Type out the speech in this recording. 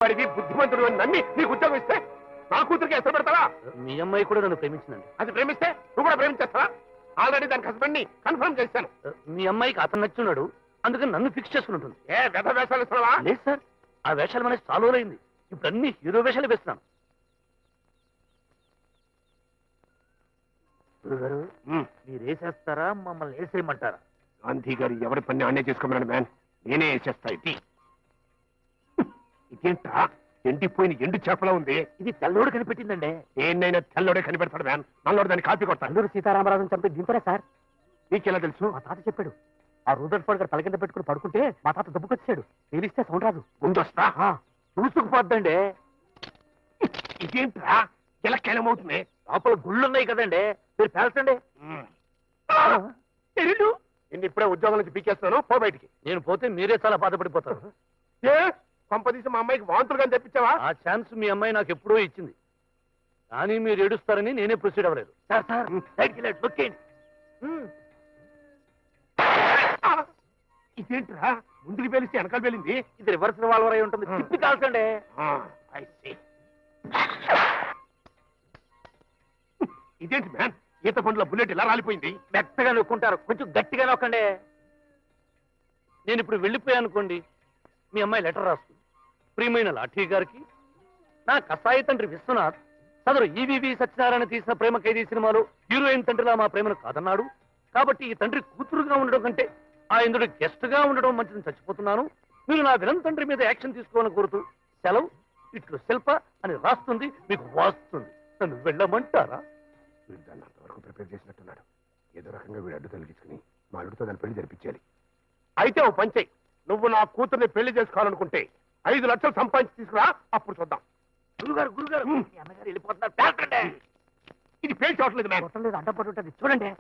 గొప్పడివి బుద్ధిమంతుడు అని నమ్మి నీకు ఉద్యోగం ఇస్తే నా కూతురికి ఎసరు పెడతావా? మీ అమ్మాయి కూడా నన్ను ప్రేమించిందండి. అది ప్రేమిస్తే నువ్వు కూడా ప్రేమించేస్తావా? ఆల్రెడీ దానికి హస్బెండ్ ని కన్ఫర్మ్ చేశాను. మీ అమ్మాయికి అతను నచ్చున్నాడు, అందుకని నన్ను ఫిక్స్ చేసుకుని ఉంటుంది. ఏ వ్యధ వేషాలు ఇస్తున్నావా? లేదు సార్, ఆ వేషాలు మనకి చాలా రోజులైంది. ఇప్పుడు అన్ని హీరో వేషాలు వేస్తున్నాను. గురుగారు మీరు వేసేస్తారా, మమ్మల్ని వేసేయమంటారా? గాంధీ గారు ఎవరి పని ఆనే చేసుకోమన్నాడు మ్యాన్. నేనే వేసేస్తా. ఇదేంటా ఎండిపోయిన ఎండు చేపలా ఉంది? ఇది తెల్లోడు కనిపెట్టిందండి. ఏనైనా తెల్లోడే కనిపెడతాడు మ్యాన్. నల్లోడు దాన్ని కాపీ కొడతాడు. అల్లూరు సీతారామరాజుని చంపి దింపరే సార్. నీకెలా తెలుసు? మా తాత చెప్పాడు. ఆ రూదర్ఫోర్డ్ గారు తల కింద పెట్టుకుని పడుకుంటే మా తాత దెబ్బకొచ్చాడు. తెలిస్తే సౌండ్ రాదు, ముందొస్తా. చూసుకుపోద్దండి. ఇదేంట్రా ఇలా కేలమవుతుంది? లోపల గుళ్ళున్నాయి కదండి, మీరు పేల్చండి. నేను ఇప్పుడే ఉద్యోగం నుంచి పీకేస్తున్నాను, పో బయటికి. నేను పోతే మీరే చాలా బాధపడిపోతారు. ఏ కొంపదీసి మా అమ్మాయికి వాంతులు కానీ తెప్పించావా? ఆ ఛాన్స్ మీ అమ్మాయి నాకు ఎప్పుడూ ఇచ్చింది, కానీ మీరు ఏడుస్తారని నేనే ప్రొసీడ్ అవ్వలేదు. సార్ సార్ ఇదేంట్రా ముందుకు పేలిస్తే వెనకాల పేలింది? ఇది రివర్స్ రివాల్వర్ అయి ఉంటుంది, తిప్పి కాల్చండి. ఇదేంటి మ్యాన్, ఈత పండ్ల బుల్లెట్ ఇలా రాలిపోయింది? మెత్తగా నొక్కుంటారు, కొంచెం గట్టిగా నొక్కండి. నేను ఇప్పుడు వెళ్ళిపోయాను అనుకోండి, మీ అమ్మాయి లెటర్ రాస్తుంది. ప్రియమైన లాఠీ గారికి, నా కసాయి తండ్రి విశ్వనాథ్ సదరు ఈవీవి సత్యనారాయణ తీసిన ప్రేమ ఖైదీ సినిమాలో హీరోయిన్ తండ్రిలా మా ప్రేమను కాదన్నాడు. కాబట్టి ఈ తండ్రి కూతురుగా ఉండడం కంటే ఆ ఇంద్రుడు గెస్ట్ గా ఉండడం మంచిదని చచ్చిపోతున్నాను. మీరు నా విలన్ తండ్రి మీద యాక్షన్ తీసుకోవాలని కోరుతూ సెలవు ఇట్లు శిల్ప అని రాస్తుంది, మీకు వాస్తుంది. నన్ను వెళ్ళమంటారా? వీడు దాన్ని అంతవరకు ప్రిపేర్ చేసినట్టున్నాడు. ఏదో రకంగా వీడు అడ్డు తొలగించుకుని మా అల్లుడితో దాన్ని పెళ్లి జరిపించాలి. అయితే ఓ పంచే, నువ్వు నా కూతుర్ని పెళ్లి చేసుకోవాలనుకుంటే 5 లక్షలు సంపాదించి తీసుకురా, అప్పుడు చూద్దాం. గురుగారు గురుగారు మీ అన్నగారు వెళ్ళిపోతున్నారు, ఇది పేరు చూడలేదు మ్యామ్. అడ్డపడి ఉంటుంది చూడండి.